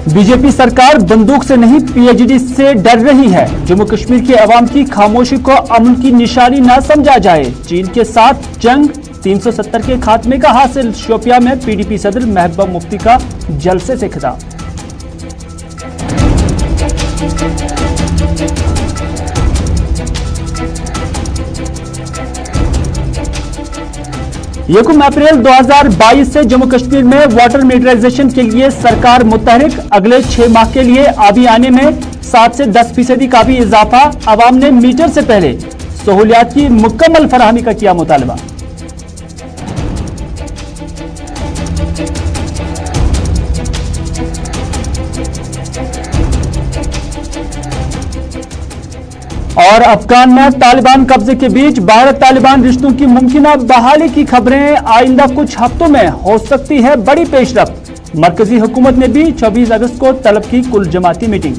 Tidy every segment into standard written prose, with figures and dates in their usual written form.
BJP सरकार बंदूक से नहीं पीएचडी से डर रही है। जम्मू कश्मीर के अवाम की खामोशी को अमन की निशानी न समझा जाए। चीन के साथ जंग 370 के खात्मे का हासिल। शोपियां में पीडीपी सदर महबूबा मुफ्ती का जलसे से खिताब। यकम अप्रैल 2022 से जम्मू कश्मीर में वाटर मीटराइजेशन के लिए सरकार मुतहरिक। अगले 6 माह के लिए आबी आने में 7 से 10% का भी इजाफा। अवाम ने मीटर से पहले सहूलियात की मुकम्मल फराहमी का किया मुतालबा। और अफगान में तालिबान कब्जे के बीच भारत तालिबान रिश्तों की मुमकिन बहाली की खबरें। आइंदा कुछ हफ्तों में हो सकती है बड़ी पेशरफ्त। मरकजी हुकूमत ने भी 26 अगस्त को तलब की कुल जमाती मीटिंग।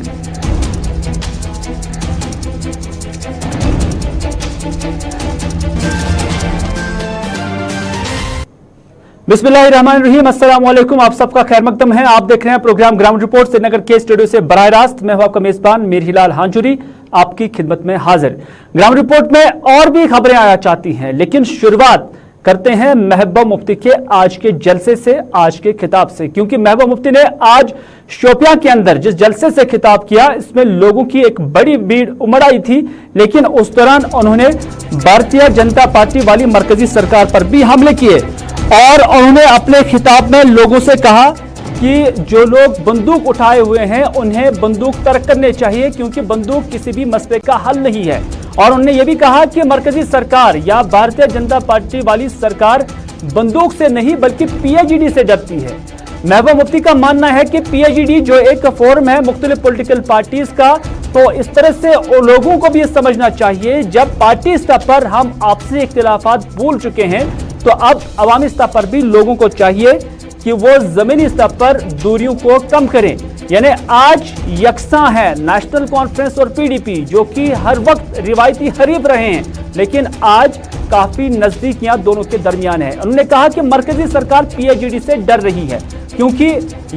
बिस्मिल्लाहिर्रहमानिर्रहीम, अस्सलाम वालेकुम। आप सबका खैर मकदम है। आप देख रहे हैं प्रोग्राम ग्राउंड रिपोर्ट श्रीनगर के स्टूडियो से बराह रास्त। मैं हूं आपका मेजबान मीर हिलाल हांजुरी, आपकी खिदमत में हाजिर। ग्राउंड रिपोर्ट में और भी खबरें आया चाहती हैं, लेकिन शुरुआत करते हैं महबूबा मुफ्ती के आज के जलसे से, आज के खिताब से। क्योंकि महबूबा मुफ्ती ने आज शोपियां के अंदर जिस जलसे से खिताब किया, इसमें लोगों की एक बड़ी भीड़ उमड़ आई थी। लेकिन उस दौरान उन्होंने भारतीय जनता पार्टी वाली मरकजी सरकार पर भी हमले किए और उन्होंने अपने खिताब में लोगों से कहा कि जो लोग बंदूक उठाए हुए हैं उन्हें बंदूक तर्क करने चाहिए, क्योंकि बंदूक किसी भी मसले का हल नहीं है। और उन्होंने ये भी कहा कि मरकजी सरकार या भारतीय जनता पार्टी वाली सरकार बंदूक से नहीं बल्कि पीएचडी से डरती है। महबूबा मुफ्ती का मानना है कि पीएचडी जो एक फोरम है मुख्तलिफ पॉलिटिकल पार्टीज का, तो इस तरह से लोगों को भी ये समझना चाहिए जब पार्टी स्तर पर हम आपसी इख्तिलाफात भूल चुके हैं, तो अब अवामी स्तर पर भी लोगों को चाहिए कि वो जमीनी स्तर पर दूरियों को कम करें। यानी आज यकसा है नेशनल कॉन्फ्रेंस और पीडीपी, जो कि हर वक्त रिवायती हरीफ रहे हैं, लेकिन आज काफी नजदीकियां दोनों के दरमियान है। उन्होंने कहा कि मरकजी सरकार पीएचडी से डर रही है, क्योंकि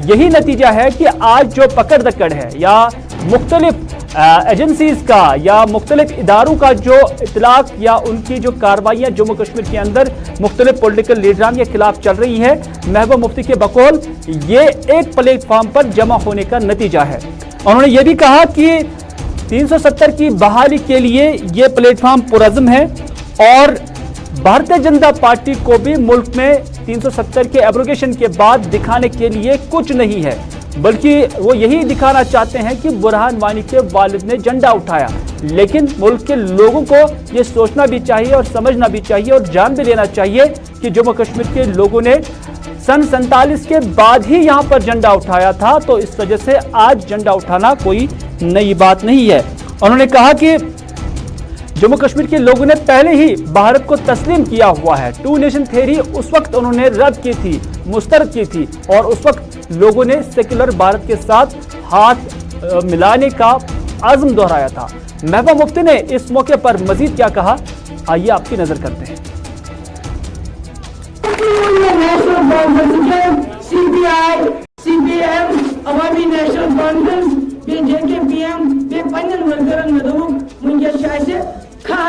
यही नतीजा है कि आज जो पकड़ दकड़ है या मुख्तलिफ एजेंसीज का या मुख्तलिफ इदारों का जो इतलाक या उनकी जो कार्रवाइयाँ जम्मू कश्मीर के अंदर मुख्तलिफ पॉलिटिकल लीडरान के खिलाफ चल रही है, महबूबा मुफ्ती के बकौल ये एक प्लेटफॉर्म पर जमा होने का नतीजा है। उन्होंने ये भी कहा कि 370 की बहाली के लिए ये प्लेटफॉर्म पुरअज़्म है और भारतीय जनता पार्टी को भी मुल्क में 370 के एब्रोगेशन के बाद दिखाने के लिए कुछ नहीं है, बल्कि वो यही दिखाना चाहते हैं कि बुरहान वानी के वालिद ने झंडा उठाया। लेकिन मुल्क के लोगों को ये सोचना भी चाहिए और समझना भी चाहिए और जान भी लेना चाहिए कि जम्मू कश्मीर के लोगों ने सन 47 के बाद ही यहाँ पर झंडा उठाया था, तो इस वजह से आज झंडा उठाना कोई नई बात नहीं है। उन्होंने कहा कि जम्मू कश्मीर के लोगों ने पहले ही भारत को तस्लीम किया हुआ है। 2 नेशन थ्योरी उस वक्त उन्होंने रद्द की थी, मुस्तरद की थी, और उस वक्त लोगों ने सेक्युलर भारत के साथ हाथ मिलाने का आज़म दोहराया था। महबूबा मुफ्ती ने इस मौके पर मजीद क्या कहा, आइए आपकी नजर करते हैं।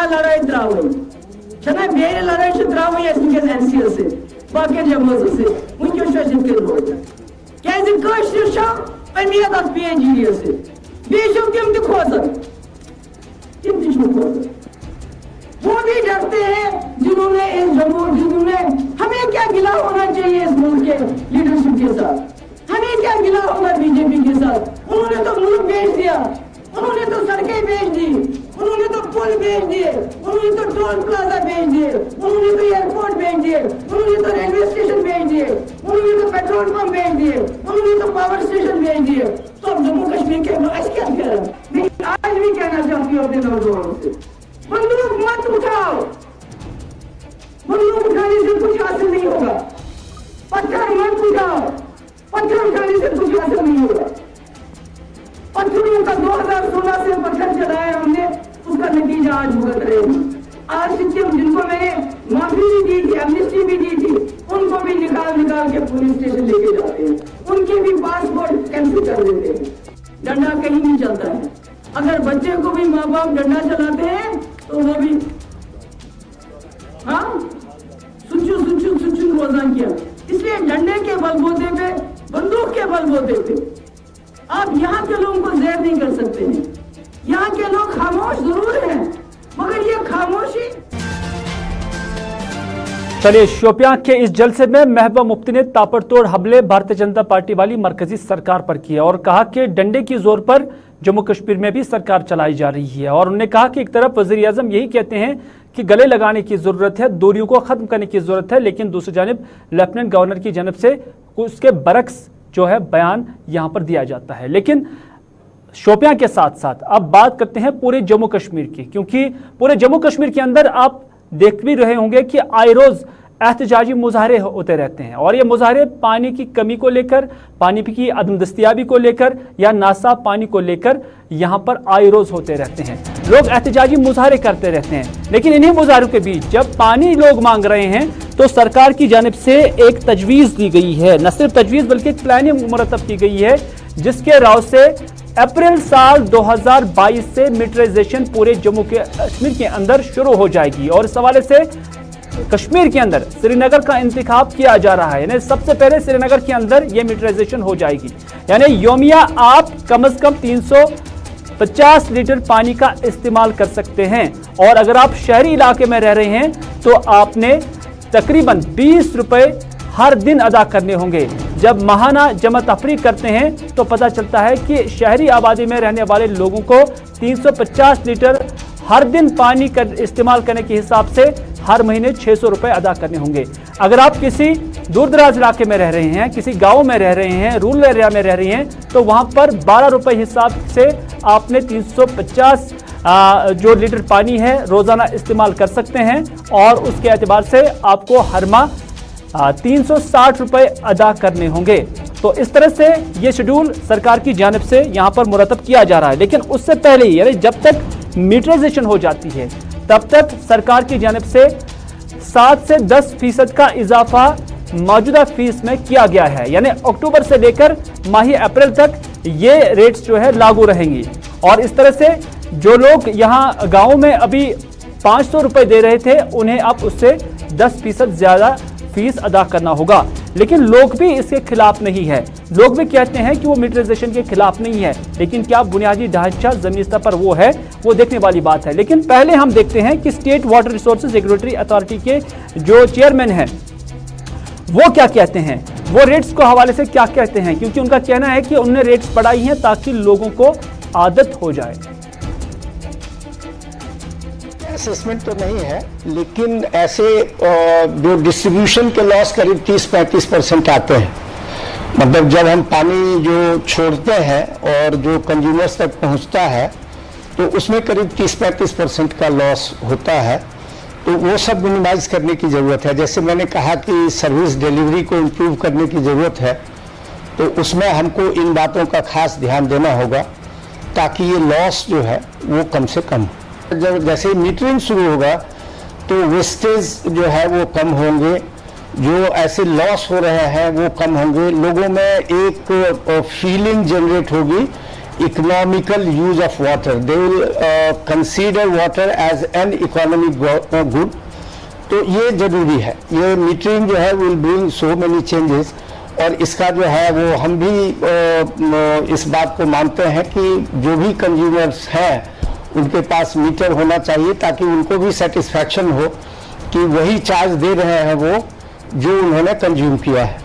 लड़ाई त्रावन छना बेरे लड़ाई त्रावन एनसीएस से बाकी जमात से क्या पीएचडी से तम खोजन वो भी डरते हैं जिन्होंने हमें क्या गिला होना चाहिए इस मुल्क के लीडरशिप के साथ, हमें क्या गिला होगा बीजेपी के साथ। उन्होंने तो मुल्क बेच दिया, उन्होंने तो सड़कें बेच दी, उन्होंने तो पुल बेच दिए, उन्होंने तो टोल प्लाजा बेच दिए, उन्होंने तो एयरपोर्ट बेच दिए, उन्होंने तो रेलवे स्टेशन बेच दिए, उन्होंने तो पेट्रोल पंप बेच दिए, उन्होंने तो पावर स्टेशन बेच दिए। तो अब जम्मू कश्मीर के आज क्या करें? लेकिन आज भी कहना चाहती हूँ अपने नौजवानों से, बंदूक मत उठाओ, बंदूक उठाने से कुछ हासिल नहीं होगा। पत्थर मत उठाओ, पत्थर उठाने से कुछ हासिल नहीं होगा। पत्थरों का 2016 से पत्थर चलाया हमने, उसका नतीजा आज भुगत रहे हैं। आज सिक्किम जिनको मैंने माफी भी दी थी, एमनेस्टी भी दी थी, उनको भी निकाल निकाल निकाल के पुलिस स्टेशन लेके जाते हैं, उनके भी पासपोर्ट कैंसिल कर देते हैं। डंडा कहीं नहीं चलता है। अगर बच्चे को भी माँ बाप डंडा चलाते हैं तो वो भी सुचू रोजान किया। इसलिए डंडे के बलबूते पे, बंदूक के बलबूते पे आप यहाँ के लोगों को जहर नहीं कर सकते हैं। यहाँ के लोग खामोश जरूर हैं, मगर ये खामोशी। चलिए, शोपियां के इस जलसे में महबूबा मुफ्ती ने ताबड़तोड़ हमले भारतीय जनता पार्टी वाली मरकजी सरकार पर किए और कहा कि डंडे की जोर पर जम्मू कश्मीर में भी सरकार चलाई जा रही है। और उन्होंने कहा कि एक तरफ वजीर आजम यही कहते हैं कि गले लगाने की जरूरत है, दूरियों को खत्म करने की जरूरत है, लेकिन दूसरी जानिब लेफ्टिनेंट गवर्नर की जानब से उसके बरक्स जो है बयान यहां पर दिया जाता है। लेकिन शोपियां के साथ साथ अब बात करते हैं पूरे जम्मू कश्मीर की, क्योंकि पूरे जम्मू कश्मीर के अंदर आप देख भी रहे होंगे कि आए रोज एहतजाजी मुजाहरे होते रहते हैं और ये मुजाहरे पानी की कमी को लेकर, पानी की अदम दस्तियाबी को लेकर या नासाफ पानी को लेकर यहाँ पर आए रोज होते रहते हैं। लोग एहतजाजी मुजाहरे करते रहते हैं, लेकिन इन्हीं मुजाहरों के बीच जब पानी लोग मांग रहे हैं तो सरकार की जानिब से एक तजवीज़ दी गई है, न सिर्फ तजवीज़ बल्कि एक प्लानिंग मुरतब की गई है, जिसके राव से अप्रैल साल 2022 से मीटराइजेशन पूरे जम्मू कश्मीर के अंदर शुरू हो जाएगी। और इस हवाले से कश्मीर के अंदर श्रीनगर का इंतखाब किया जा रहा है, यानी सबसे पहले श्रीनगर के अंदर यह मीटराइजेशन हो जाएगी। यानी योमिया आप कम से कम 350 लीटर पानी का इस्तेमाल कर सकते हैं और अगर आप शहरी इलाके में रह रहे हैं तो आपने तकरीबन 20 रुपए हर दिन अदा करने होंगे। जब माहाना जमा तफरीक करते हैं तो पता चलता है कि शहरी आबादी में रहने वाले लोगों को 350 लीटर हर दिन पानी का इस्तेमाल करने के हिसाब से हर महीने 600 रुपए अदा करने होंगे। अगर आप किसी दूर दराज इलाके में रह रहे हैं, किसी गांव में रह रहे हैं, रूरल एरिया में रह रहे हैं, तो वहां पर 12 रुपए हिसाब से आपने 350 जो लीटर पानी है रोजाना इस्तेमाल कर सकते हैं और उसके एतबार से आपको हर माह 360 रुपए अदा करने होंगे। तो इस तरह से ये शेड्यूल सरकार की जानिब से यहाँ पर मुरतब किया जा रहा है। लेकिन उससे पहले यानी जब तक मीटराइजेशन हो जाती है तब तक सरकार की जानिब से 7 से 10% का इजाफा मौजूदा फीस में किया गया है। यानी अक्टूबर से लेकर माही अप्रैल तक ये रेट्स जो है लागू रहेंगी और इस तरह से जो लोग यहाँ गाँव में अभी 500 रुपए दे रहे थे उन्हें अब उससे 10% ज्यादा फीस अदा करना होगा। लेकिन लोग भी इसके खिलाफ नहीं है, लोग भी कहते हैं कि वो मीटराइजेशन के खिलाफ नहीं है, लेकिन क्या बुनियादी ढांचा जमीनी स्तर पर वो है, वो देखने वाली बात है। लेकिन पहले हम देखते हैं कि state water resources regulatory authority के जो चेयरमैन हैं वो क्या कहते हैं, वो रेट्स को हवाले से क्या कहते हैं, क्योंकि उनका कहना है कि उन्होंने रेट्स बढ़ाई हैं ताकि लोगों को आदत हो जाए। असेसमेंट तो नहीं है, लेकिन ऐसे जो डिस्ट्रीब्यूशन के लॉस करीब 30-35% आते हैं। मतलब जब हम पानी जो छोड़ते हैं और जो कंज्यूमर्स तक पहुंचता है तो उसमें करीब 30-35% का लॉस होता है। तो वो सब मिनिमाइज करने की ज़रूरत है। जैसे मैंने कहा कि सर्विस डिलीवरी को इम्प्रूव करने की ज़रूरत है, तो उसमें हमको इन बातों का खास ध्यान देना होगा ताकि ये लॉस जो है वो कम से कम हो। जब जैसे मीटरिंग शुरू होगा तो वेस्टेज जो है वो कम होंगे, जो ऐसे लॉस हो रहे हैं वो कम होंगे, लोगों में एक फीलिंग जनरेट होगी economical use of water, they will consider water as an economic good. तो ये जरूरी है, ये मीटरिंग जो है will bring so many changes और इसका जो है वो हम भी इस बात को मानते हैं कि जो भी कंज्यूमर्स हैं उनके पास मीटर होना चाहिए ताकि उनको भी सेटिस्फैक्शन हो कि वही चार्ज दे रहे हैं वो जो उन्होंने कंज्यूम किया है।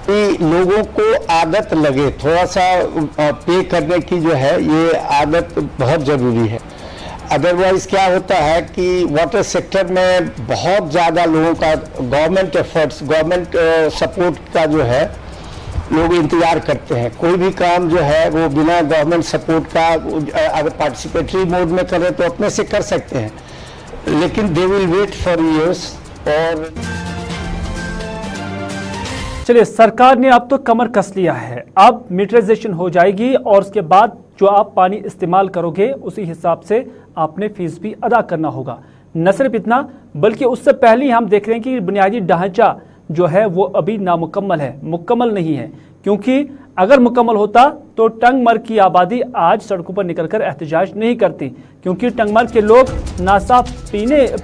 कि लोगों को आदत लगे, थोड़ा सा पे करने की जो है ये आदत बहुत ज़रूरी है। अदरवाइज क्या होता है कि वाटर सेक्टर में बहुत ज़्यादा लोगों का गवर्नमेंट एफर्ट्स, गवर्नमेंट सपोर्ट का जो है लोग इंतजार करते हैं। कोई भी काम जो है वो बिना गवर्नमेंट सपोर्ट का अगर पार्टिसिपेटरी मोड में करें तो अपने से कर सकते हैं, लेकिन they will wait for years. और चलिए, सरकार ने अब तो कमर कस लिया है, अब मीटराइजेशन हो जाएगी और उसके बाद जो आप पानी इस्तेमाल करोगे उसी हिसाब से आपने फीस भी अदा करना होगा। न सिर्फ इतना बल्कि उससे पहले हम देख रहे हैं कि बुनियादी ढांचा जो है वो अभी नामुकम्मल है, मुकम्मल नहीं है। क्योंकि अगर मुकम्मल होता तो टंगमर्ग की आबादी आज सड़कों पर निकलकर एहतजाज नहीं करती, क्योंकि टंगमर्ग के लोग नासाफ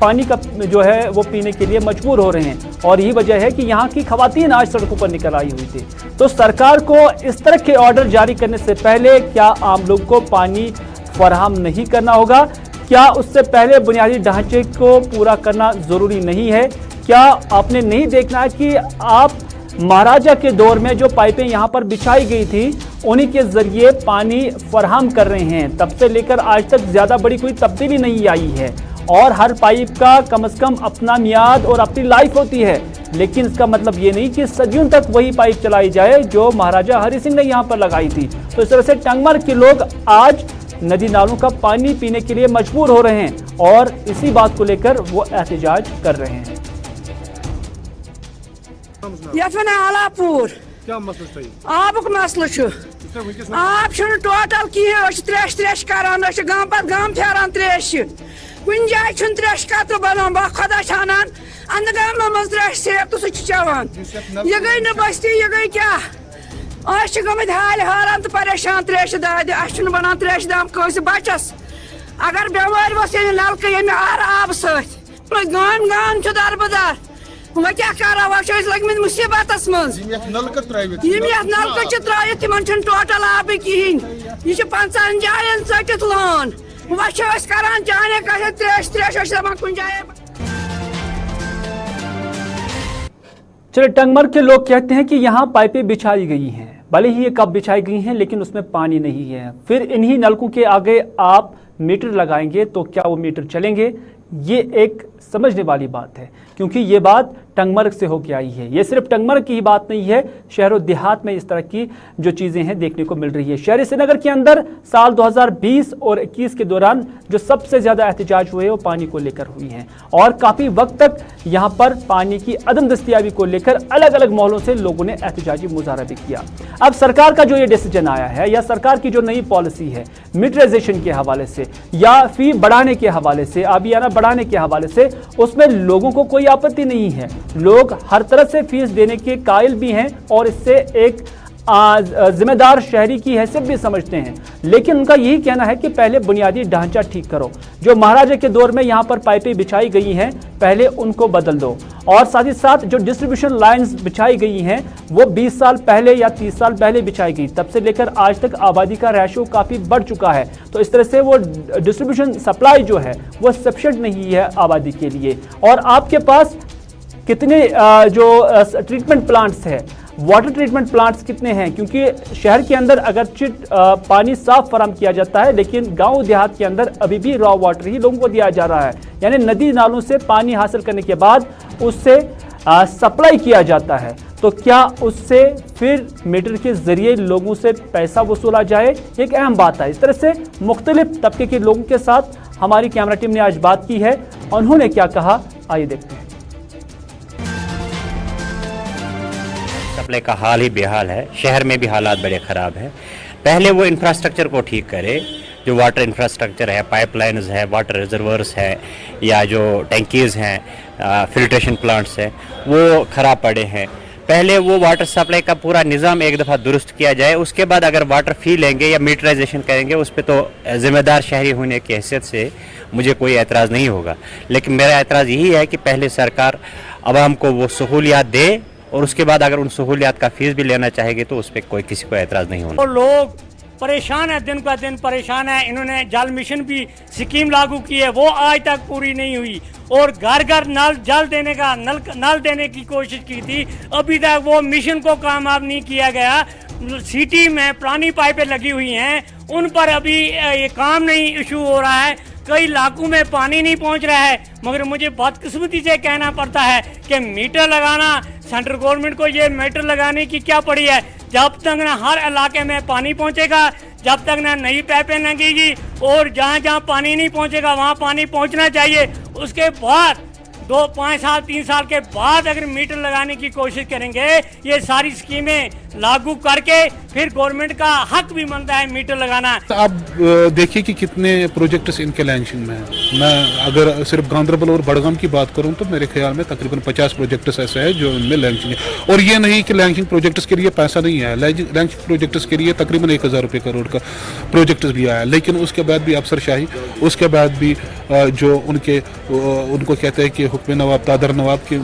पानी का जो है वो पीने के लिए मजबूर हो रहे हैं और यही वजह है कि यहाँ की खवातीन आज सड़कों पर निकल आई हुई थी। तो सरकार को इस तरह के ऑर्डर जारी करने से पहले क्या आम लोग को पानी फराहम नहीं करना होगा? क्या उससे पहले बुनियादी ढांचे को पूरा करना जरूरी नहीं है? क्या आपने नहीं देखना है कि आप महाराजा के दौर में जो पाइपें यहाँ पर बिछाई गई थी उन्हीं के जरिए पानी फराहम कर रहे हैं, तब से लेकर आज तक ज्यादा बड़ी कोई तब्दीली नहीं आई है। और हर पाइप का कम से कम अपना मियाद और अपनी लाइफ होती है, लेकिन इसका मतलब ये नहीं कि सदियों तक वही पाइप चलाई जाए जो महाराजा हरि सिंह ने यहाँ पर लगाई थी। तो इस तरह से टंगमर्ग के लोग आज नदी नालों का पानी पीने के लिए मजबूर हो रहे हैं और इसी बात को लेकर वो एहतजाज कर रहे हैं। आलापुर क्या मसला चाहिए? आबुक मसला आब टोटल कहें त्रेश करान गाम पे गाम फेरान त्रेश कुन जाए त्रेश कतर बनान बा खुदा छानान अंद गामो मज त्रेश सेब तो चावान यह गई न बस्ती यह गई क्या आज गमित हाल हारान तो परेशान त्रेश दाद बनान त्रेश दाम कस बचस अगर बेमार वस नलक ये आर आब सत गान गान दरबदार वह क्या करा वह लगमित मुसीबत मज नलक त्रित तिमन टोटल आब कहें यह 50 जायन टित लान वह करान जाने कह त्रेश त्रेश कुन जाए। चलिए, टंगमर्ग के लोग कहते हैं कि यहाँ पाइपें बिछाई गई हैं, भले ही ये कब बिछाई गई हैं लेकिन उसमें पानी नहीं है। फिर इन्हीं नलकों के आगे आप मीटर लगाएंगे तो क्या वो मीटर चलेंगे? ये एक समझने वाली बात है, क्योंकि ये बात टंगमर्ग से होकर आई है। ये सिर्फ टंगमर्ग की ही बात नहीं है, शहरों देहात में इस तरह की जो चीज़ें हैं देखने को मिल रही है। शहरी श्रीनगर के अंदर साल 2020 और 21 के दौरान जो सबसे ज़्यादा एहतजाज हुए वो पानी को लेकर हुई हैं और काफ़ी वक्त तक यहाँ पर पानी की अदम दस्तियाबी को लेकर अलग अलग मोहल्लों से लोगों ने एहतजाजी मुजाहरा भी किया। अब सरकार का जो ये डिसीजन आया है या सरकार की जो नई पॉलिसी है मीटराइजेशन के हवाले से या फी बढ़ाने के हवाले से, आबियाना बढ़ाने के हवाले से, उसमें लोगों को कोई आपत्ति नहीं है। लोग हर तरह से फीस देने के कायल भी हैं और इससे एक जिम्मेदार शहरी की हैसियत भी समझते हैं, लेकिन उनका यही कहना है कि पहले बुनियादी ढांचा ठीक करो। जो महाराजा के दौर में यहाँ पर पाइपें बिछाई गई हैं पहले उनको बदल दो, और साथ ही साथ जो डिस्ट्रीब्यूशन लाइंस बिछाई गई हैं वो 20 साल पहले या 30 साल पहले बिछाई गई, तब से लेकर आज तक आबादी का रेशो काफ़ी बढ़ चुका है। तो इस तरह से वो डिस्ट्रीब्यूशन सप्लाई जो है वो सफिशिएंट नहीं है आबादी के लिए। और आपके पास कितने जो ट्रीटमेंट प्लांट्स है, वाटर ट्रीटमेंट प्लांट्स कितने हैं? क्योंकि शहर के अंदर अगर पानी साफ फराहम किया जाता है, लेकिन गांव देहात के अंदर अभी भी रॉ वाटर ही लोगों को दिया जा रहा है, यानी नदी नालों से पानी हासिल करने के बाद उससे सप्लाई किया जाता है। तो क्या उससे फिर मीटर के जरिए लोगों से पैसा वसूला जाए? एक अहम बात है। इस तरह से मुख्तलिफ तबके के लोगों के साथ हमारी कैमरा टीम ने आज बात की है। उन्होंने क्या कहा, आइए देखते हैं। सप्लाई का हाल ही बेहाल है, शहर में भी हालात बड़े ख़राब हैं। पहले वो इंफ्रास्ट्रक्चर को ठीक करे, जो वाटर इंफ्रास्ट्रक्चर है, पाइपलाइंस है, वाटर रिजर्वर्स है या जो टैंकीज़ हैं, फिल्ट्रेशन प्लांट्स हैं, वो ख़राब पड़े हैं। पहले वो वाटर सप्लाई का पूरा निज़ाम एक दफ़ा दुरुस्त किया जाए, उसके बाद अगर वाटर फी लेंगे या मीटराइजेशन करेंगे उस पर तो ज़िम्मेदार शहरी होने की हैसियत से मुझे कोई एतराज़ नहीं होगा। लेकिन मेरा एतराज़ यही है कि पहले सरकार आवाम को वो सहूलियात दे और उसके बाद अगर उन सहूलियात का फीस भी लेना चाहेगी तो उस पर कोई किसी को एतराज़ नहीं होना। और लोग परेशान है, दिन का दिन परेशान है। इन्होंने जल मिशन भी स्कीम लागू की है, वो आज तक पूरी नहीं हुई। और घर घर जल देने का नल देने की कोशिश की थी, अभी तक वो मिशन को कामयाब नहीं किया गया। सिटी में पुरानी पाइपें लगी हुई हैं, उन पर अभी ये काम नहीं इशू हो रहा है। कई इलाकों में पानी नहीं पहुंच रहा है। मगर मुझे बदकिस्मती से कहना पड़ता है कि मीटर लगाना, सेंट्रल गवर्नमेंट को ये मीटर लगाने की क्या पड़ी है? जब तक ना हर इलाके में पानी पहुंचेगा, जब तक ना नई पाइपें लगेगी और जहां जहां पानी नहीं पहुंचेगा वहां पानी पहुंचना चाहिए। उसके बाद 2, 5 साल 3 साल के बाद अगर मीटर लगाने की कोशिश करेंगे, ये सारी स्कीमें लागू करके फिर गवर्नमेंट का हक भी बनता है मीटर लगाना। आप देखिए कि कितने प्रोजेक्ट्स इनके लॉन्चिंग में हैं। मैं अगर सिर्फ गांधरबल और बड़गाम की बात करूं तो मेरे ख्याल में तकरीबन 50 प्रोजेक्ट्स ऐसे हैं जो इनमें लॉन्चिंग है। और ये नहीं कि लॉन्चिंग प्रोजेक्ट्स के लिए पैसा नहीं है, लॉन्चिंग प्रोजेक्ट्स के लिए तकरीबन 1000 रुपये करोड़ का प्रोजेक्ट्स भी आया, लेकिन उसके बाद भी अफसरशाही, उसके बाद भी जो उनको कहते हैं कि हुक्म नवाब तादर नवाब के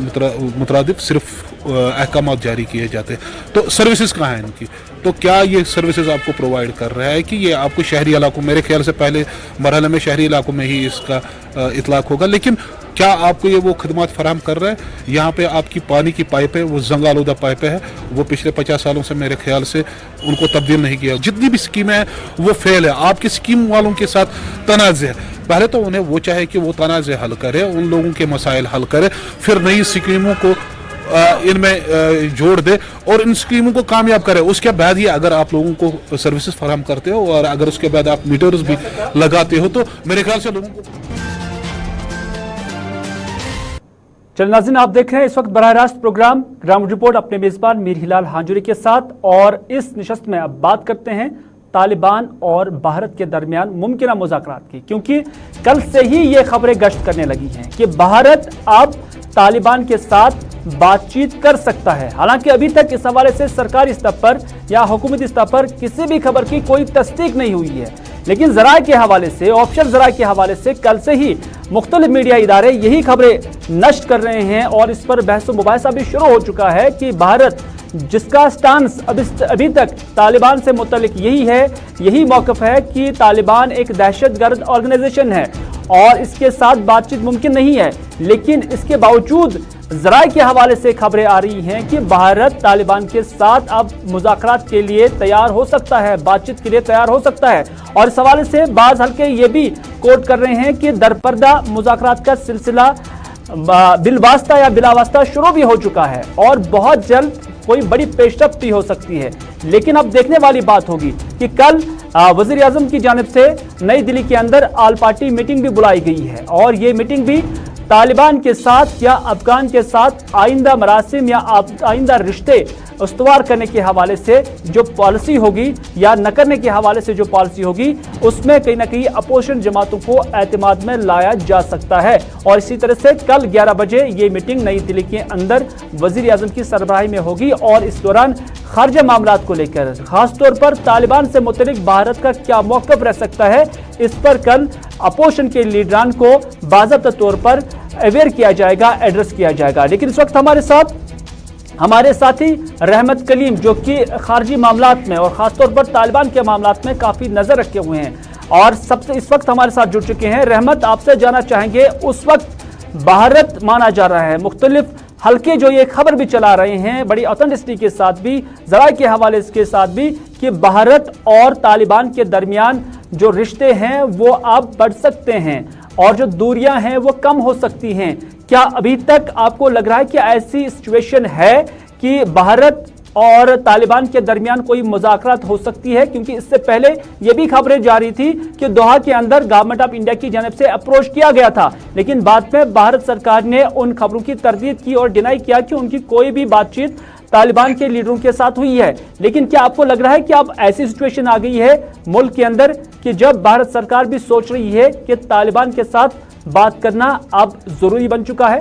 मुताबिक सिर्फ अहकाम जारी किए जाते हैं। तो सर्विसेज कहाँ हैं इनकी? तो क्या ये सर्विसेज आपको प्रोवाइड कर रहा है कि ये आपको शहरी इलाकों, मेरे ख्याल से पहले मरहले में शहरी इलाकों में ही इसका इतलाक होगा, लेकिन क्या आपको ये वो खदमात फराहम कर रहा है? यहाँ पे आपकी पानी की पाइप है, वो जंग आलूदा पाइपें है, वो पिछले 50 सालों से मेरे ख्याल से उनको तब्दील नहीं किया। जितनी भी स्कीमें हैं वो फेल है, आपकी स्कीम वालों के साथ तनाज़ है। पहले तो उन्हें वो चाहे कि वो तनाज़ हल करे, उन लोगों के मसाइल हल करे, फिर नई स्कीमों को इनमें जोड़ दे और इन स्कीमों को कामयाब करे। उसके बाद ही अगर आप लोगों को सर्विसेज फराहम करते हो और अगर उसके बाद आप मीटर्स भी लगाते हो तो मेरे ख्याल से लोगों को। चलिए नाज़रीन, आप देख रहे हैं इस वक्त बराह रास्त प्रोग्राम ग्राउंड रिपोर्ट अपने मेजबान मीर हिलाल हांजुरी के साथ, और इस निशस्त में अब बात करते हैं तालिबान और भारत के दरमियान मुमकिन मुज़ाकरात की, क्योंकि कल से ही ये खबरें गश्त करने लगी हैं कि भारत अब तालिबान के साथ बातचीत कर सकता है। हालांकि अभी तक इस हवाले से सरकारी स्तर पर या हुकूमती स्तर पर किसी भी खबर की कोई तस्दीक नहीं हुई है, लेकिन ज़राए के हवाले से, ऑफिशियल ज़राए के हवाले से कल से ही मुख्तलिफ मीडिया इदारे यही खबरें नश्र कर रहे हैं और इस पर बहस व मुबाहिसा भी शुरू हो चुका है कि भारत जिसका स्टांस अभी तक तालिबान से मुतल्लिक यही है, यही मौक़िफ़ है कि तालिबान एक दहशतगर्द ऑर्गेनाइजेशन है और इसके साथ बातचीत मुमकिन नहीं है। लेकिन इसके बावजूद ज़राए के हवाले से खबरें आ रही हैं कि भारत तालिबान के साथ अब मुज़ाकरात के लिए तैयार हो सकता है, बातचीत के लिए तैयार हो सकता है। और इस हवाले से बाज़ हल्के ये भी कोट कर रहे हैं कि दरपर्दा मुज़ाकरात का सिलसिला बिलवास्ता या बिलावास्ता शुरू भी हो चुका है और बहुत जल्द कोई बड़ी पेशरफ्त भी हो सकती है। लेकिन अब देखने वाली बात होगी कि कल वज़ीर आज़म की जानिब से नई दिल्ली के अंदर आल पार्टी मीटिंग भी बुलाई गई है और ये मीटिंग भी तालिबान के साथ या अफगान के साथ आइंदा मरासिम या आइंदा रिश्ते उस्तवार करने के हवाले से जो पॉलिसी होगी या न करने के हवाले से जो पॉलिसी होगी, उसमें कहीं ना कहीं अपोजिशन जमातों को एतमाद में लाया जा सकता है। और इसी तरह से कल 11 बजे ये मीटिंग नई दिल्ली के अंदर वज़ीर आज़म की सरबराही में होगी और इस दौरान खारजा मामलात को लेकर खासतौर पर तालिबान से मुतल्लिक भारत का क्या मौक़िफ़ रह सकता है, इस पर कल अपोजिशन के लीडरान को बाज़ाब्ता तौर पर अवेयर किया जाएगा, एड्रेस किया जाएगा। लेकिन इस वक्त हमारे साथ हमारे साथी रहमत कलीम, जो कि खारजी मामलात में और ख़ासतौर पर तालिबान के मामलात में काफ़ी नज़र रखे हुए हैं और सबसे इस वक्त हमारे साथ जुड़ चुके हैं। रहमत, आपसे जानना चाहेंगे, उस वक्त भारत माना जा रहा है, मुख्तलिफ हल्के जो ये खबर भी चला रहे हैं बड़ी ऑथेंटिसिटी के साथ भी, ज़राए के हवाले के साथ भी, कि भारत और तालिबान के दरमियान जो रिश्ते हैं वो अब बढ़ सकते हैं और जो दूरियां हैं वो कम हो सकती हैं। क्या अभी तक आपको लग रहा है कि ऐसी सिचुएशन है कि भारत और तालिबान के दरमियान कोई मुज़ाकरात हो सकती है? क्योंकि इससे पहले ये भी खबरें जारी थी कि दोहा के अंदर गवर्नमेंट ऑफ इंडिया की जानिब से अप्रोच किया गया था, लेकिन बाद में भारत सरकार ने उन खबरों की तरदीद की और डिनाई किया कि उनकी कोई भी बातचीत तालिबान के लीडरों के साथ हुई है। लेकिन क्या आपको लग रहा है कि अब ऐसी सिचुएशन आ गई है मुल्क के अंदर कि जब भारत सरकार भी सोच रही है कि तालिबान के साथ बात करना अब जरूरी बन चुका है?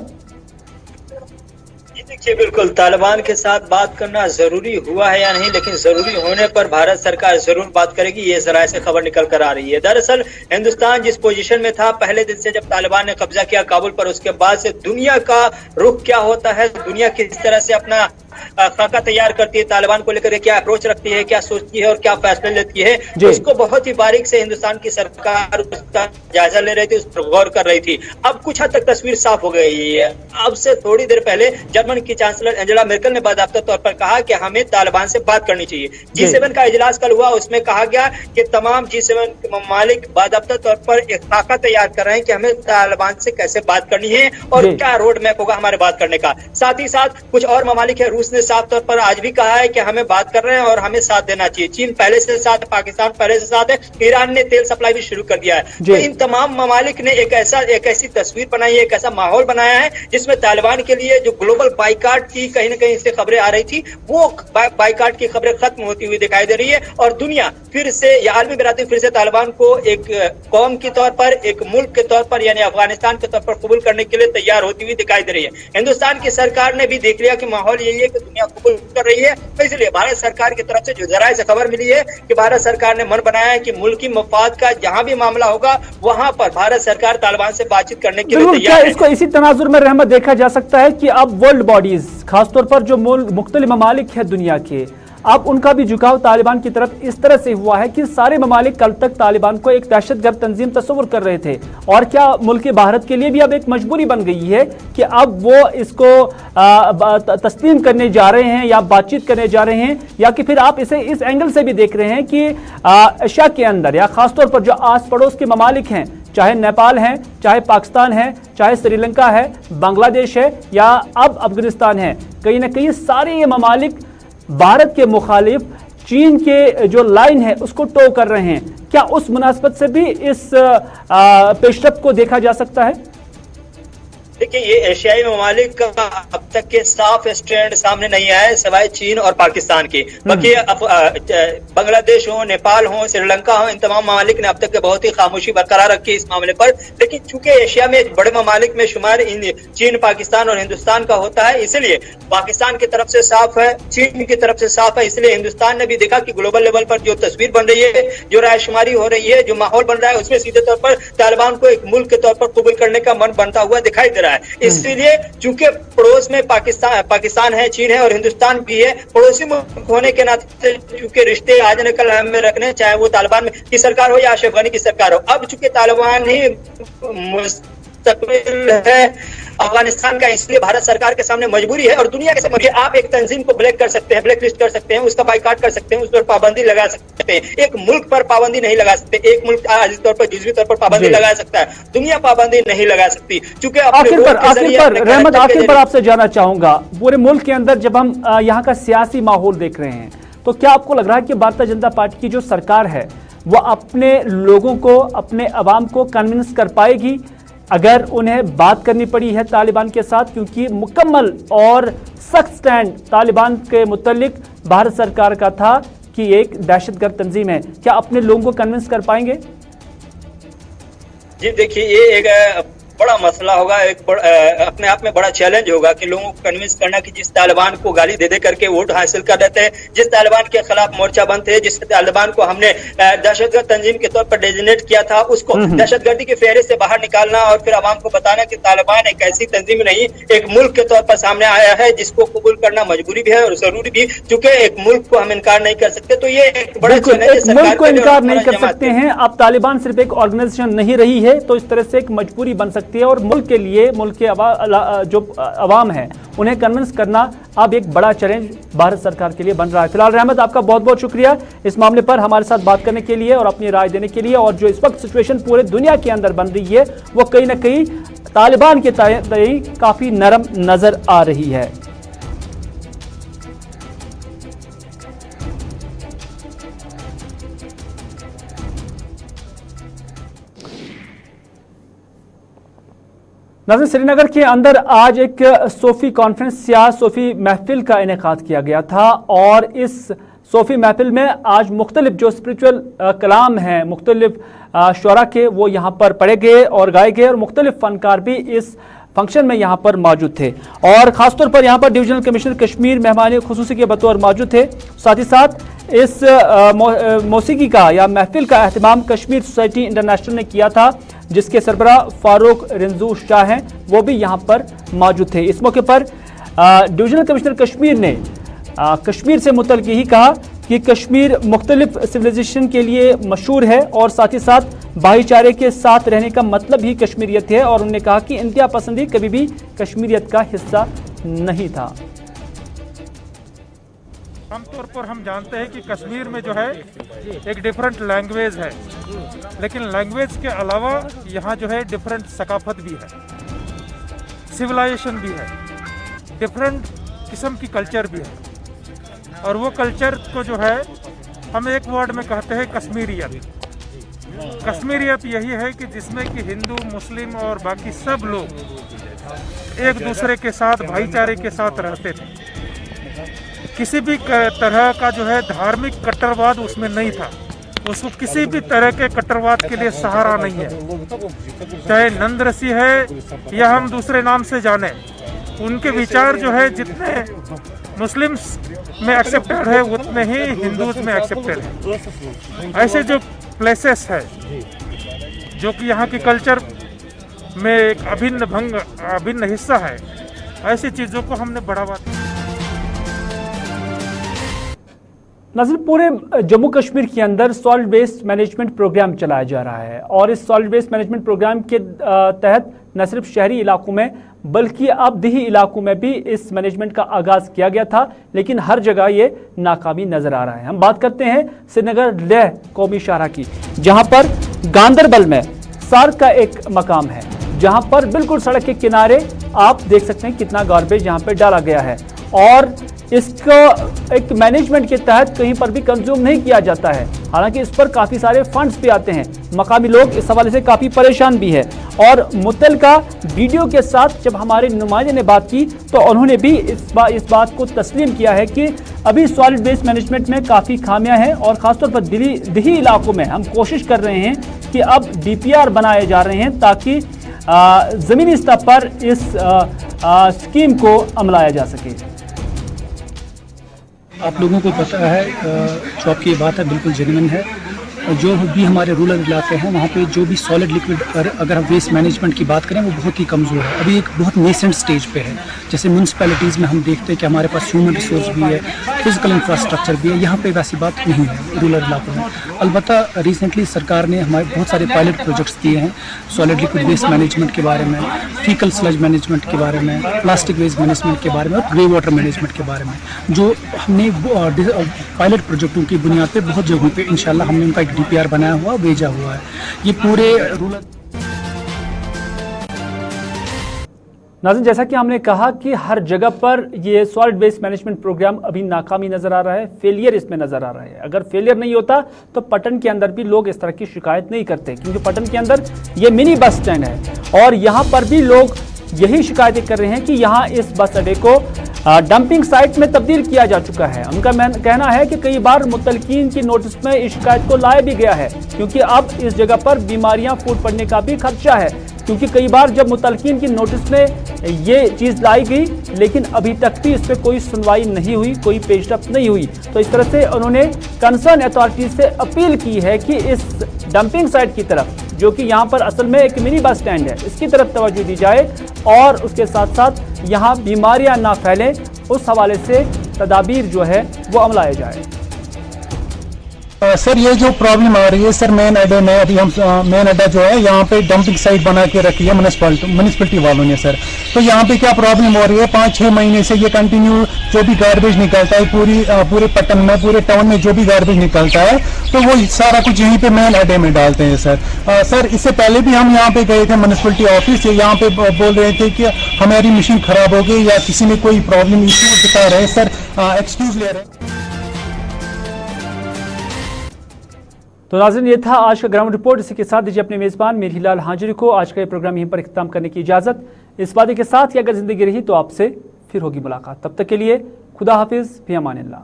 देखिए, बिल्कुल तालिबान के साथ बात करना जरूरी हुआ है या नहीं, लेकिन जरूरी होने पर भारत सरकार जरूर बात करेगी, ये जराये से खबर निकल कर आ रही है। दरअसल हिंदुस्तान जिस पोजीशन में था पहले दिन से जब तालिबान ने कब्जा किया काबुल पर, उसके बाद से दुनिया का रुख क्या होता है, दुनिया किस तरह से अपना खाका तैयार करती है, तालिबान को लेकर क्या अप्रोच रखती है, क्या सोचती है और क्या फैसले लेती है, उसको बहुत ही बारीक से हिंदुस्तान की सरकार उसका जायजा ले रही थी, उस पर गौर कर रही थी। अब कुछ हद तक तस्वीर साफ हो गई है। अब से थोड़ी देर पहले जर्मन की चांसलर एंजेला मेर्केल ने बाकायदा तौर पर कहा कि हमें तालिबान से बात करनी चाहिए। G7 का इजलास कल हुआ, उसमें कहा गया कि तमाम G7 ममालिक बाकायदा तौर पर एक खाका तैयार कर रहे हैं कि हमें तालिबान से कैसे बात करनी है और क्या रोड मैप होगा हमारे बात करने का। साथ ही साथ कुछ और ममालिक है, रूस उसने साफ तौर पर आज भी कहा है कि हमें बात कर रहे हैं और हमें साथ देना चाहिए। चीन पहले से साथ है, पाकिस्तान पहले से साथ है, ईरान ने तेल सप्लाई भी शुरू कर दिया है। तो इन तमाम ममालिक ने एक ऐसी तस्वीर बनाई है, एक ऐसा माहौल बनाया है जिसमें तालिबान के लिए जो ग्लोबल बाइकाट की कहीं ना कहीं से खबरें आ रही थी, वो बाइकाट की खबरें खत्म होती हुई दिखाई दे रही है और दुनिया फिर से या आलमी बिरादरी फिर से तालिबान को एक कौम के तौर पर, एक मुल्क के तौर पर यानी अफगानिस्तान के तौर पर कबूल करने के लिए तैयार होती हुई दिखाई दे रही है। हिंदुस्तान की सरकार ने भी देख लिया कि माहौल यही है कि दुनिया कबूल कर रही है, तो इसलिए भारत सरकार की तरफ से जो जराये से खबर मिली है कि भारत सरकार ने मन बनाया है कि मुल्की मफाद का जहां भी मामला होगा वहां पर भारत सरकार तालिबान से बातचीत करने के लिए तैयार है। इसको इसी तनाजुर में रहमत देखा जा सकता है कि अब वर्ल्ड बॉडीज, खासतौर पर जो मुख्तलिफ ममालिक है दुनिया के, अब उनका भी झुकाव तालिबान की तरफ इस तरह से हुआ है कि सारे ममालिक कल तक तालिबान को एक दहशतगर्द तंजीम तस्वुर कर रहे थे, और क्या मुल्क भारत के लिए भी अब एक मजबूरी बन गई है कि अब वो इसको तस्लीम करने जा रहे हैं या बातचीत करने जा रहे हैं, या कि फिर आप इसे इस एंगल से भी देख रहे हैं कि एशिया के अंदर या खासतौर पर जो आस पड़ोस के ममालिक हैं, चाहे नेपाल है, चाहे पाकिस्तान है, चाहे श्रीलंका है, बांग्लादेश है या अब अफगानिस्तान है, कहीं ना कहीं सारे ये ममालिक भारत के मुखालिफ चीन के जो लाइन है उसको टो कर रहे हैं? क्या उस मुनासबत से भी इस पेशरफ को देखा जा सकता है? देखिए, ये एशियाई ममालिक का अब तक के साफ स्टैंड सामने नहीं आया है सिवाय चीन और पाकिस्तान के। बाकी बांग्लादेश हो, नेपाल हो, श्रीलंका हो, इन तमाम ममालिक ने अब तक के बहुत ही खामोशी बरकरार रखी इस मामले पर। लेकिन चूंकि एशिया में बड़े ममालिक में शुमार चीन, पाकिस्तान और हिंदुस्तान का होता है, इसलिए पाकिस्तान की तरफ से साफ है, चीन की तरफ से साफ है। इसलिए हिंदुस्तान ने भी देखा कि ग्लोबल लेवल पर जो तस्वीर बन रही है, जो रायशुमारी हो रही है, जो माहौल बन रहा है, उसमें सीधे तौर पर तालिबान को एक मुल्क के तौर पर कबूल करने का मन बनता हुआ दिखाई दे रहा है। इसलिए चूंकि पड़ोस में पाकिस्तान है, चीन है और हिंदुस्तान भी है, पड़ोसी मुल्क होने के नाते चूंकि रिश्ते आज न कल हमें रखने, चाहे वो तालिबान की सरकार हो या अशरफ गनी की सरकार हो। अब चूंकि तालिबान ही मुस्तकिल है अफगानिस्तान का, इसलिए भारत सरकार के सामने मजबूरी है और दुनिया के सामने आप एक तंजीम को ब्लैक कर सकते हैं, ब्लैक लिस्ट कर सकते हैं, उसका बाइकाट कर सकते हैं, उस पर पाबंदी लगा सकते हैं। एक मुल्क पर पाबंदी नहीं लगा सकते। एक मुल्क आर्जी तौर पर, जुज़वी तौर पर पाबंदी लगा सकता है, दुनिया पाबंदी नहीं लगा सकती। चूंकि आखिर पर आपसे जानना चाहूंगा, पूरे मुल्क के अंदर जब हम यहाँ का सियासी माहौल देख रहे हैं, तो क्या आपको लग रहा है कि भारतीय जनता पार्टी की जो सरकार है वो अपने लोगों को, अपने अवाम को कन्विंस कर पाएगी अगर उन्हें बात करनी पड़ी है तालिबान के साथ? क्योंकि मुकम्मल और सख्त स्टैंड तालिबान के मुतल्लिक भारत सरकार का था कि एक दहशतगर्द तंजीम है। क्या अपने लोगों को कन्विंस कर पाएंगे? जी देखिए, ये एक बड़ा मसला होगा, अपने आप में बड़ा चैलेंज होगा कि लोगों को कन्विंस करना कि जिस तालिबान को गाली दे करके वोट हासिल कर देते हैं, जिस तालिबान के खिलाफ मोर्चा बंद थे, जिस तालिबान को हमने दहशतगर्द तंजीम के तौर पर डेजिग्नेट किया था, उसको दहशतगर्दी की फेहरिस्त से बाहर निकालना और फिर आवाम को बताना कि तालिबान एक ऐसी तंजीम नहीं, एक मुल्क के तौर पर सामने आया है जिसको कबूल करना मजबूरी भी है और जरूरी भी, चूंकि एक मुल्क को हम इनकार नहीं कर सकते। तो ये एक बड़ा चैलेंज है, मुल्क को इनकार नहीं कर सकते हैं। अब तालिबान सिर्फ एक ऑर्गेनाइजेशन नहीं रही है, तो इस तरह से एक मजबूरी बन सकती है और मुल्क के लिए, मुल्क के जो अवाम है उन्हें कन्विंस करना अब एक बड़ा चैलेंज भारत सरकार के लिए बन रहा है। फिलहाल रहमत, आपका बहुत बहुत शुक्रिया इस मामले पर हमारे साथ बात करने के लिए और अपनी राय देने के लिए। और जो इस वक्त सिचुएशन पूरे दुनिया के अंदर बन रही है वो कहीं ना कहीं तालिबान के तय काफी नरम नजर आ रही है। नाज़रीन, श्रीनगर के अंदर आज एक सोफी कॉन्फ्रेंस या सोफी महफिल का इनेकाद किया गया था और इस सोफी महफिल में आज मुख्तलिफ जो स्पिरिचुअल कलाम हैं, मुख्तलिफ शुरा के, वो यहाँ पर पढ़े गए और गाए गए और मुख्तलिफ फनकार भी इस फंक्शन में यहाँ पर मौजूद थे। और ख़ासतौर पर यहाँ पर डिविजनल कमिश्नर कश्मीर मेहमान खुसूसी के बतौर मौजूद थे। साथ ही साथ इस मौसीकी का या महफिल का अहतमाम कश्मीर सोसाइटी इंटरनेशनल ने किया था, जिसके सरबराह फारूक रिंजू शाह हैं, वो भी यहाँ पर मौजूद थे। इस मौके पर डिविजनल कमिश्नर कश्मीर ने कश्मीर से मुतल्लिक़ यही कहा कि कश्मीर मुख्तलिफ सिविलाइजेशन के लिए मशहूर है और साथ ही साथ भाईचारे के साथ रहने का मतलब ही कश्मीरियत है। और उन्होंने कहा कि इंतहा पसंदी कभी भी कश्मीरियत का हिस्सा नहीं था। आमतौर पर हम जानते हैं कि कश्मीर में जो है एक डिफरेंट लैंग्वेज है, लेकिन लैंग्वेज के अलावा यहाँ जो है डिफरेंट सकाफत भी है, सिविलाइजेशन भी है, डिफरेंट किस्म की कल्चर भी है, और वो कल्चर को जो है हम एक वर्ड में कहते हैं कश्मीरियत। कश्मीरियत यही है कि जिसमें कि हिंदू, मुस्लिम और बाकी सब लोग एक दूसरे के साथ भाईचारे के साथ रहते थे। किसी भी तरह का जो है धार्मिक कट्टरवाद उसमें नहीं था, उसको किसी भी तरह के कट्टरवाद के लिए सहारा नहीं है। चाहे नंद ऋषि है या हम दूसरे नाम से जाने, उनके विचार जो है जितने मुस्लिम्स में एक्सेप्टेड है उतने ही हिंदूज में एक्सेप्टेड है। ऐसे जो प्लेसेस है जो कि यहाँ की कल्चर में एक अभिन्न हिस्सा है, ऐसी चीज़ों को हमने बढ़ावा दिया। नाज़रीन, पूरे जम्मू कश्मीर के अंदर सॉलिड वेस्ट मैनेजमेंट प्रोग्राम चलाया जा रहा है और इस सॉलिड वेस्ट मैनेजमेंट प्रोग्राम के तहत न सिर्फ शहरी इलाकों में बल्कि अब देही इलाकों में भी इस मैनेजमेंट का आगाज किया गया था, लेकिन हर जगह ये नाकामी नजर आ रहा है। हम बात करते हैं श्रीनगर लेह कौमी शाहरा की, जहां पर गांदरबल में सार्क का एक मकाम है, जहां पर बिल्कुल सड़क के किनारे आप देख सकते हैं कितना गार्बेज यहाँ पे डाला गया है और इसको एक मैनेजमेंट के तहत कहीं पर भी कंज्यूम नहीं किया जाता है। हालांकि इस पर काफ़ी सारे फंड्स भी आते हैं। मकामी लोग इस हवाले से काफ़ी परेशान भी है और मुतलका वीडियो के साथ जब हमारे नुमाइंदे ने बात की तो उन्होंने भी इस बात को तस्लीम किया है कि अभी सॉलिड वेस्ट मैनेजमेंट में काफ़ी खामियां हैं और ख़ासतौर पर देही इलाकों में हम कोशिश कर रहे हैं कि अब DPR बनाए जा रहे हैं ताकि ज़मीनी स्तर पर इस स्कीम को अमलाया जा सके। आप लोगों को पता है जो आपकी बात है बिल्कुल जेन्युइन है। जो भी हमारे रूरल इलाके हैं वहाँ पे जो भी सॉलिड लिक्विड अगर हम वेस्ट मैनेजमेंट की बात करें वो बहुत ही कमज़ोर है, अभी एक बहुत नेसेंट स्टेज पे है। जैसे म्यूनसिपैलिटीज़ में हम देखते हैं कि हमारे पास ह्यूमन रिसोर्स भी है, फिजिकल इंफ्रास्ट्रक्चर भी है, यहाँ पे वैसी बात नहीं है रूरल इलाकों में। अलबत्ता रिसेंटली सरकार ने हमारे बहुत सारे पायलट प्रोजेक्ट्स दिए हैं सॉलिड लिक्विड वेस्ट मैनेजमेंट के बारे में, फीकल स्लज मैनेजमेंट के बारे में, प्लास्टिक वेस्ट मैनेजमेंट के बारे में और ग्रे वाटर मैनेजमेंट के बारे में, जो हमने पायलट प्रोजेक्टों की बुनियाद पर बहुत जगहों पर इंशाल्लाह हमने उनका DPR बनाया हुआ भेजा हुआ है। ये पूरे रूरल। नाज़रीन, जैसा कि हमने कहा कि हर जगह पर ये सॉलिड वेस्ट मैनेजमेंट प्रोग्राम अभी नाकामी नजर आ रहा है, फेलियर इसमें नजर आ रहा है। अगर फेलियर नहीं होता तो पटन के अंदर भी लोग इस तरह की शिकायत नहीं करते, क्योंकि पटन के अंदर ये मिनी बस स्टैंड है और यहाँ पर भी लोग यही शिकायतें कर रहे हैं कि यहाँ इस बस अड्डे को डंपिंग साइट में तब्दील किया जा चुका है। उनका कहना है कि कई बार मुतलकीन की नोटिस में इस शिकायत को लाया भी गया है, क्योंकि अब इस जगह पर बीमारियां फूट पड़ने का भी खदशा है, क्योंकि कई बार जब मुतलकीन की नोटिस में ये चीज़ लाई गई लेकिन अभी तक भी इस पर कोई सुनवाई नहीं हुई, कोई पेशरफ नहीं हुई। तो इस तरह से उन्होंने कंसर्न अथॉरिटीज से अपील की है कि इस डंपिंग साइट की तरफ, जो कि यहाँ पर असल में एक मिनी बस स्टैंड है, इसकी तरफ तवज्जो दी जाए और उसके साथ साथ यहाँ बीमारियां ना फैलें, उस हवाले से तदाबीर जो है वो अमलाया जाए। सर, ये जो प्रॉब्लम आ रही है सर मेन अड्डे में, अभी हम मेन अड्डा जो है यहाँ पे डंपिंग साइट बना के रखी है म्यूनिसिपलिटी वालों ने सर। तो यहाँ पे क्या प्रॉब्लम हो रही है, 5-6 महीने से ये कंटिन्यू जो भी गार्बेज निकलता है पूरे पटन में, पूरे टाउन में जो भी गार्बेज निकलता है तो वो सारा कुछ यहीं पे मेन अड्डे में डालते हैं सर। सर, इससे पहले भी हम यहाँ पे गए थे म्यूनिसिपलिटी ऑफिस, यहाँ पे बोल रहे थे कि हमारी मशीन खराब हो गई या किसी में कोई प्रॉब्लम इशू बता रहे सर, एक्सक्यूज ले रहे। तो नाज़रीन, ये था आज का ग्राउंड रिपोर्ट। इसी के साथ दीजिए अपने मेज़बान मेरहिलाल हांजुरी को आज का ये प्रोग्राम यहीं पर इख्तिताम करने की इजाज़त। इस वादे के साथ कि अगर ज़िंदगी रही तो आपसे फिर होगी मुलाकात। तब तक के लिए खुदा हाफिज़, फ़ी अमानिल्लाह।